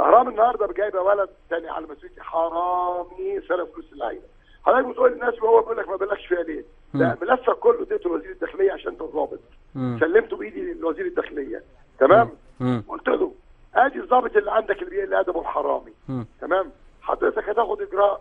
الاهرام النهارده جايبه ولد تاني على مسؤوليتي حرامي سرق فلوس اللعيبه. حضرتك بتقول للناس وهو بيقول لك ما بلغش فيها ليه؟ لا ملفك كله اديته لوزير الداخليه عشان انت ضابط. سلمته بايدي لوزير الداخليه. تمام؟ قلت له ادي الضابط اللي عندك اللي بيقل ادبه الحرامي. تمام؟ حضرتك هتاخد اجراء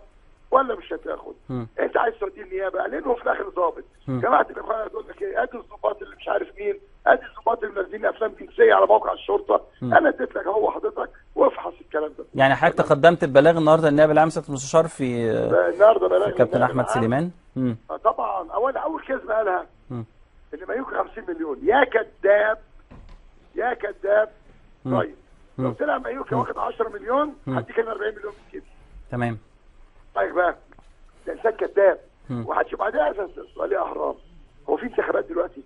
ولا مش هتاخد؟ انت عايز توديه النيابه لانه في الاخر ضابط. جماعه الاخوان تقول لك ايه؟ ادي الضباط اللي مش عارف مين، ادي الضباط اللي منزلين افلام جنسيه على موقع الشرطه. انا اديت لك اهو حضرتك وافحص الكلام ده. يعني حضرتك تقدمت ببلاغ النهارده النائب العام سياده المستشار في النهارده بلاغ كابتن احمد سليمان. طبعا اول كلمه قالها ان مايوكا 50 مليون. يا كذاب يا كذاب. طيب لو طلع مايوكا واخد 10 مليون هديك انا 40 مليون في كده. تمام. طيب بقى ده انسان كذاب. وهتشوف بعدها اساس سؤال يا اهرام، هو في انتخابات دلوقتي؟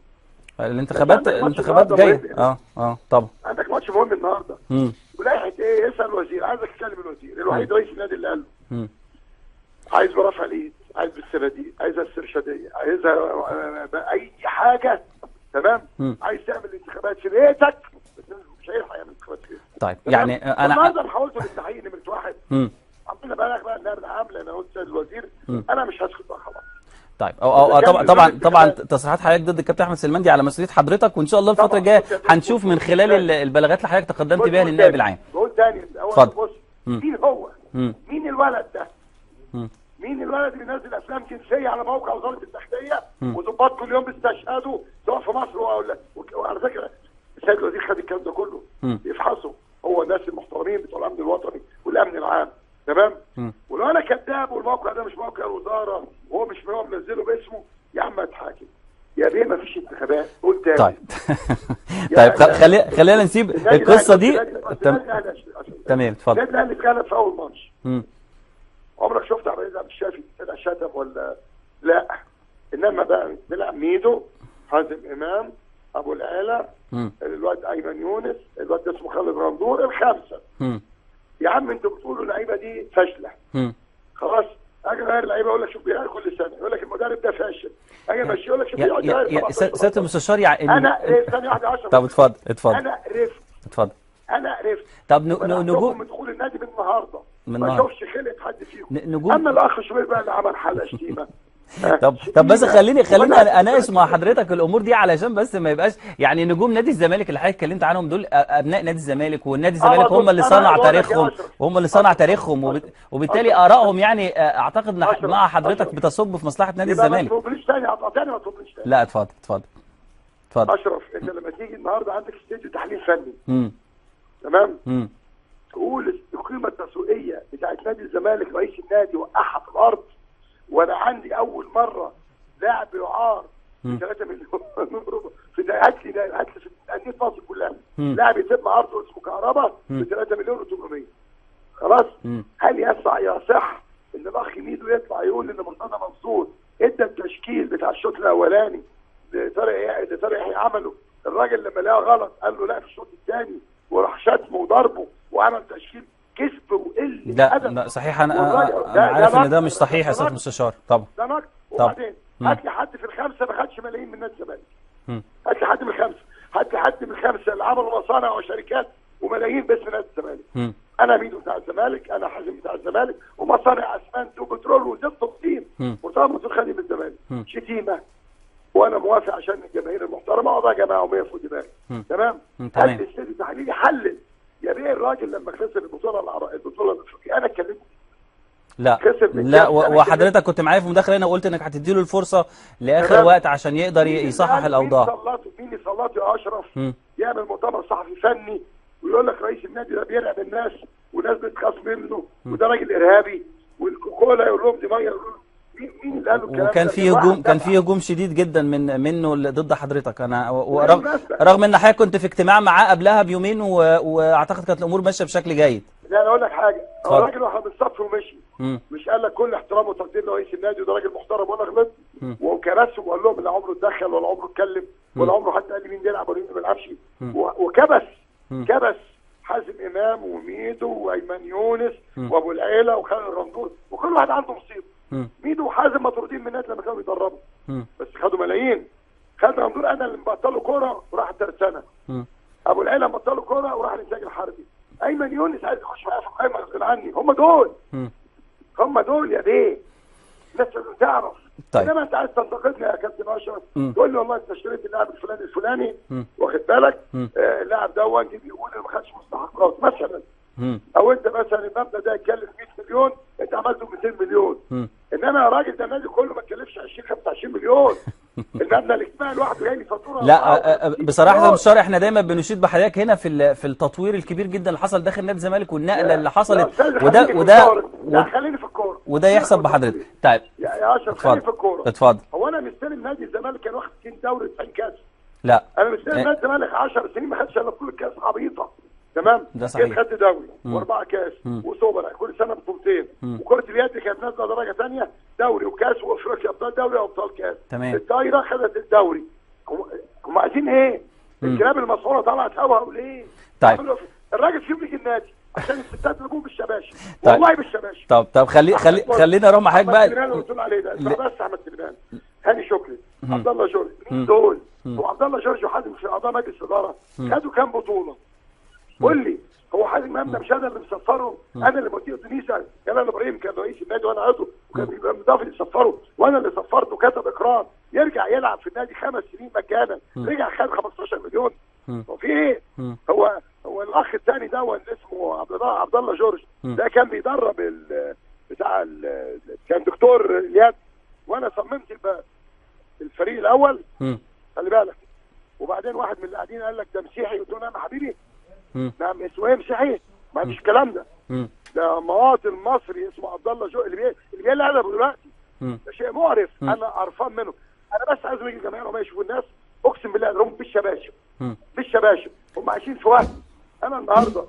الانتخابات جايه. طبعا عندك ماتش مهم النهارده. ولائحه ايه؟ اسال الوزير. عايزك تكلم الوزير الوحيد رئيس النادي اللي قال له عايز برفع الايد، عايز بالسنديه، عايزها السرشديه، عايزها اي حاجه. تمام؟ عايز تعمل انتخابات في بيتك بس مش هيلحق يعمل انتخابات في بيتك. طيب يعني انا النهارده حاولت بالتحقيق نمره واحد. عملنا بقى النائب العام لان انا قلت الوزير انا مش هسكت بقى خلاص. طيب طبعا تصريحات حضرتك ضد الكابتن احمد سليمان دي على مسؤوليه حضرتك، وان شاء الله الفتره الجايه هنشوف من خلال البلاغات اللي حضرتك تقدمت بيها للنائب العام. بقول تاني اتفضل. مين هو؟ مين الولد ده؟ مين الولد اللي بينزل افلام جنسيه على موقع وزاره الداخليه وظباط كل يوم بيستشهدوا سواء في مصر وعلى فكره السيد الوزير خد الكلام ده كله يفحصوا. هو الناس المحترمين بتوع الامن الوطني والامن العام. تمام؟ ولو انا كذاب والموقع ده مش موقع الوزاره وهو مش هو منزله باسمه يا عم اتحاكم. يا بيه ما فيش انتخابات. قول تاني. طيب خلينا نسيب القصه دي. تمام اتفضل. النادي الاهلي اتغلب في اول ماتش. عمرك شفت عبد العزيز عبد الشافي طلع شتم ولا لا؟ انما بقى طلع ميدو، حازم امام، ابو العلا، الواد ايمن يونس، الواد اسمه خالد غندور، الخمسه. يا عم انتوا بتقولوا اللعيبه دي فاشله. خلاص اجي غير اللعيبه اقول لك شوف بيغير كل سنه، يقول لك المدرب ده فاشل. اجي امشي يقول لك شوف يا سياده المستشار يعني انا ثانيه واحده 10. طب اتفضل. انا عرفت. طب نجوم من دخول النادي من النهارده ما شوفش خلق حد فيهم. اما الاخ شوبير بقى اللي عمل حلقه شتيمه. طب بس خليني اناقش مع حضرتك الامور دي علشان بس ما يبقاش يعني نجوم نادي الزمالك اللي حضرتك اتكلمت عنهم دول ابناء نادي الزمالك، والنادي الزمالك هم اللي صنع تاريخهم وهم اللي صنع تاريخهم وبالتالي ارائهم يعني اعتقد مع حضرتك بتصب في مصلحه نادي الزمالك. ما تطلبليش تاني ما تطلبليش تاني. لا اتفضل. اشرف انت لما تيجي النهارده عندك استوديو تحليل فني. تمام؟ تقول القيمه التسويقيه بتاعت نادي الزمالك رئيس النادي وقعها في الارض، وانا عندي اول مره لاعب يعار ب 3 مليون في هات لي في انديه مصر كلها لاعب يتم عرضه اسمه كهربا ب 3 مليون و800. خلاص؟ هل يصح ان الاخ ميدو يطلع يقول ان مرتضى منصور ادى التشكيل بتاع الشوط الاولاني لطارق يحيى عمله؟ الراجل لما لقاه غلط قال له لا في الشوط الثاني وراح شتمه وضربه وعمل تشكيل كسب وقل. لا صحيح. انا عارف ان ده مش صحيح يا سياده المستشار. طبعا ده نقد. وبعدين هات لي حد في الخمسه ما خدش ملايين من نادي الزمالك. هات لي حد من الخمسه. هات لي حد من الخمسه اللي عملوا مصانع وشركات وملايين باسم نادي الزمالك. انا ميدو بتاع الزمالك، انا حازم بتاع الزمالك، ومصانع اسمنت وبترول وزفت وطين. مرتضى منصور خادم الزمالك. شتيمه وانا موافق عشان الجماهير المحترمه اقعد يا جماعه ومية فوق دماغي. تمام؟ هات لي استوديو تحليلي يحلل. يا بيه الراجل لما خسر البطوله الافريقيه انا اتكلمت. لا وحضرتك كنت معايا في مداخله هنا وقلت انك هتدي له الفرصه لاخر وقت عشان يقدر يصحح الاوضاع. مين يسلط يا اشرف يعمل مؤتمر صحفي فني ويقول لك رئيس النادي ده بيرعب الناس والناس بتخاف منه وده راجل ارهابي والكوكولا يقول لهم دي ميه يقول لهم مين اللي قال الكلام ده؟ وكان في هجوم شديد جدا منه ضد حضرتك. انا رغم ان حضرتك كنت في اجتماع معاه قبلها بيومين واعتقد كانت الامور ماشيه بشكل جيد. لا انا اقول لك حاجه، هو الراجل واحد بالصف ومشي. مش قال لك كل احترام وتقدير لرئيس النادي وده راجل محترم وانا غلطت وكبسهم وقال لهم لا عمره اتدخل ولا عمره اتكلم ولا عمره حتى قال لي مين بيلعب ولا مين ما بيلعبش وكبس حازم امام وميدو وايمن يونس وابو العيله وخالد غندور وكل واحد عنده مصيبه. ميدو وحازم مطرودين من النادي لما كانوا بيدربوا بس خدوا ملايين. خالد غندور انا اللي مبطله كوره وراح ترسانه. ابو العيله مبطله كوره وراح الانتاج الحربي. ايمن يونس عايز يخش معايا في القايمه غصب عني. هم دول يا بيه، الناس لازم تعرف. طيب انما انت عايز تنتقدني يا كابتن اشرف، تقول لي والله انت اشتريت اللاعب الفلاني واخد بالك، اللاعب ده جه بيقول ما خدش مستحقات مثلا، او انت مثلا المبنى ده يتكلف 100 مليون انت عملته 200 مليون. انما يا راجل ده النادي كله ما اتكلفش 20 25 مليون. المبنى الاجتماعي لوحده جاي لي فاتوره. لا بصراحه يا مستشار احنا دايما بنشيد بحضرتك هنا في التطوير الكبير جدا اللي حصل داخل نادي الزمالك والنقله اللي حصلت، لا خليني في الكوره وده يحسب بحضرتك. طيب يا اشرف خليني في الكوره. اتفضل. هو انا مستلم نادي الزمالك كان واخد 60 دوري 90 كاس؟ لا انا مستلم نادي الزمالك 10 سنين ما خدش الا بطوله كاس عبيطه. تمام، ده صحيح. خدت دوري واربعه كاس وسوبر كل سنه بطولتين، وكره اليد كانت نازله درجه ثانيه، دوري وكاس وافريقيا ابطال دوري وابطال كاس. تمام. الدايره خدت الدوري. هم عايزين ايه؟ الكلاب المسعوره طلعت هوا وليه؟ طيب الراجل فيهم يجي النادي عشان الستات نجوم بالشباشب. والله بالشباشب. طب خلينا نروح مع حضرتك بقى. اللي قلت له عليه ده بس احمد سليمان، هاني شكري، عبد الله جورج، مين دول؟ وعبد الله جورج وحازم في اعضاء مجلس الاداره خدوا كام بطوله؟ قول لي. هو حازم امام ده مش انا اللي مسفره؟ انا اللي موديه تونسيا، جلال ابراهيم كان رئيس النادي وانا عضو، وكان بيبقى مضاف يسفره، وانا اللي سفرته كتب اقرار يرجع يلعب في النادي 5 سنين مجانا، رجع خد 15 مليون. هو في ايه؟ هو الاخ الثاني ده اللي اسمه عبد الله جورج ده كان بيدرب كان دكتور اليد، وانا صممت الفريق الاول. خلي بالك. وبعدين واحد من اللي قاعدين قال لك ده مسيحي، قلت له نعم يا حبيبي. نعم اسمه ايه مسيحي؟ ما فيش الكلام ده. ده مواطن مصري اسمه عبد الله جو اللي بيقل ادبه دلوقتي. ده شيء مقرف. انا قرفان منه. انا بس عايز يجي الجماهير وما يشوفوا الناس، اقسم بالله هم بالشباشب. بالشباشب هم عايشين في وهم. انا النهارده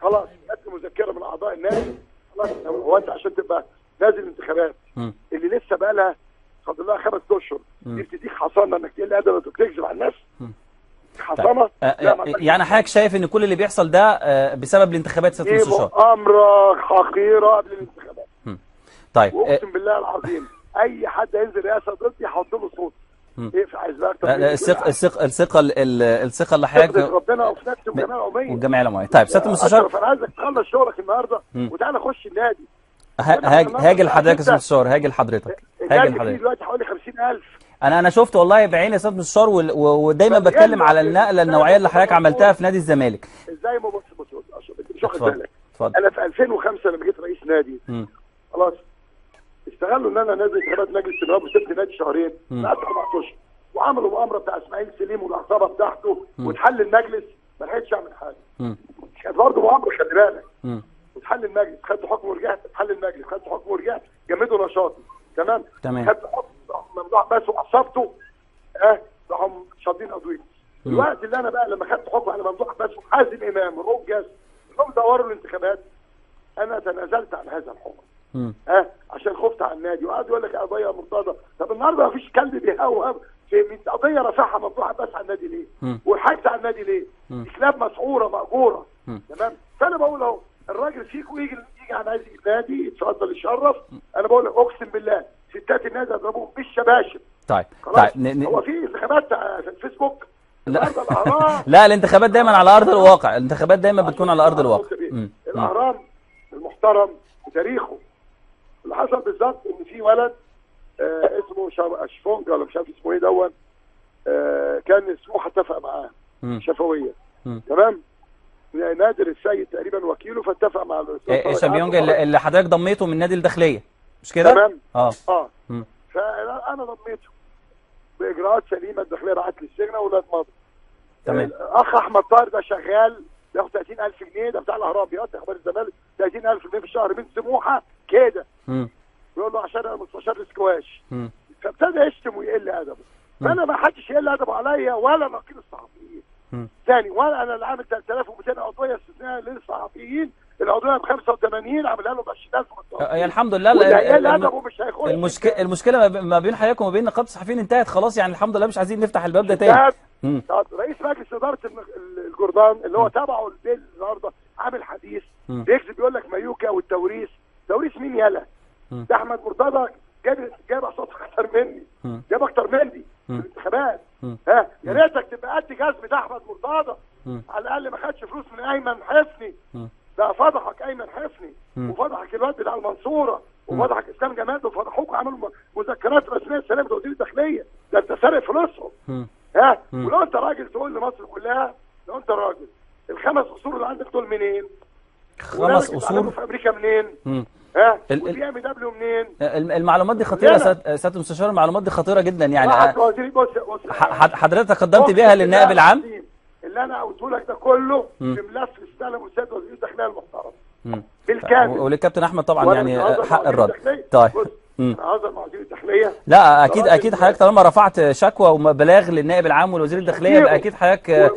خلاص خدت مذكره من اعضاء النادي. خلاص هو انت عشان تبقى نازل الانتخابات اللي لسه بقى لها فاضل لها 5 اشهر دي بتديك حصانه انك تقل ادبك وتكذب على الناس. حصانه. يعني حضرتك شايف ان كل اللي بيحصل ده بسبب الانتخابات ست مستشار؟ امر حقيره قبل الانتخابات. طيب اقسم بالله العظيم اي حد ينزل رئاسه ضدي هحط له صوت. ايه في عايز بقى الثقه اللي حضرتك ربنا وفي نفسي والجمعيه العموميه طيب سياده المستشار انا عايزك تخلص شغلك النهارده وتعالى خش النادي. هاجي لحضرتك يا سياده المستشار، هاجي لحضرتك دلوقتي حوالي 50,000. انا شفت والله بعيني يا سياده المستشار، ودايما بتكلم على النقله النوعيه اللي حضرتك عملتها في نادي الزمالك. ازاي ما بص انت مش واخد بالك. انا في 2005 لما جيت رئيس نادي خلاص استغلوا ان انا نازل انتخابات مجلس النواب وسبت نادي شهرين قعدت 14 وعملوا مؤامره بتاع اسماعيل سليم والعصابه بتاعته واتحل المجلس ما لحقتش اعمل حاجه. كانت برضه مؤامره خلي بالك. واتحل المجلس خدت حكم ورجعت، اتحل المجلس خدت حكم ورجعت، جمدوا نشاطي. تمام. خدت حكم ممنوع بس وعصبته راحوا شاطين قضيه. الوقت اللي انا بقى لما خدت حكم على ممدوح بس وحازم امام ورؤوف جاز انهم دوروا الانتخابات انا تنازلت عن هذا الحكم. عشان خفت على النادي وقعد يقول لك قضيه مرتضى. طب النهارده مفيش كلب بيهوهو في قضيه رفعها ممدوح بس على النادي ليه؟ وحاجت على النادي ليه؟ دي كلاب مسعوره مأجوره. تمام. فانا بقول اهو الراجل فيكم يجي على عايز النادي يتفضل يشرف. انا بقول لك اقسم بالله ستات النادي اضربوهم بالشباشب. طيب هو في انتخابات في الفيسبوك؟ لا لا الانتخابات دايما على ارض الواقع، الانتخابات دايما بتكون على ارض الواقع. الاهرام المحترم وتاريخه اللي حصل بالظبط ان في ولد اسمه شفونجا ولا مش عارف اسمه ايه دون كان سموحه اتفق معاه شفويه. تمام. نادر السيد تقريبا وكيله فاتفق مع الاستاذ شابيونجا اللي حضرتك ضميته من نادي الداخليه مش كده؟ تمام. فانا ضميته باجراءات سليمه. الداخليه بعت لي السجن واولاد مضوا. تمام. الاخ احمد طاهر ده شغال بياخد 30,000 جنيه ده بتاع الاهرام بيقطع اخبار الزمالك 30,000 جنيه في الشهر من سموحه كده. يقول له عشان انا مستشار السكواش. فابتدى يشتم ويقل ادبه. فانا ما حدش يقل ادبه عليا ولا نقيب الصحفيين. ثاني ولا انا اللي عامل 3200 عضويه استثناء للصحفيين. العضويه ب 85 عاملها له ب 20,000 يا الحمد لله. المشكله ما بين حضرتك وما بين نقابه الصحفيين انتهت خلاص يعني الحمد لله، مش عايزين نفتح الباب ده تاني. رئيس مجلس اداره الجردان اللي هو تابعه البيل النهارده عامل حديث بيكذب يقول لك مايوكا والتوريث. توريث مين يالا؟ ده احمد مرتضى جاب اصوات اكتر مني. جاب اكتر مني في الانتخابات. يا ريتك تبقى قد جزمه احمد مرتضى على الاقل ما خدش فلوس من ايمن حفني. ده فضحك ايمن حفني وفضحك الواد بتاع المنصوره وفضحك اسلام جمال وفضحوك وعملوا مذكرات رسميه سلامه وزير الداخليه. ده انت سارق فلوسهم. ها ولو انت راجل تقول لمصر كلها، لو انت راجل الخمس قصور اللي عندك دول منين؟ 5 قصور في امريكا منين؟ ها والبي ام دبليو منين؟ المعلومات دي خطيره يا سياده المستشار، المعلومات دي خطيره جدا يعني. بص حضرتك قدمت بيها للنائب العام؟ اللي انا قلته لك ده كله في ملف استلم السيد وزير الداخليه المحترم بالكامل، وللكابتن احمد طبعا يعني حق الرد. طيب انا هزر مع وزير الداخليه. لا اكيد حضرتك طالما رفعت شكوى وبلاغ للنائب العام والوزير الداخليه يبقى اكيد حضرتك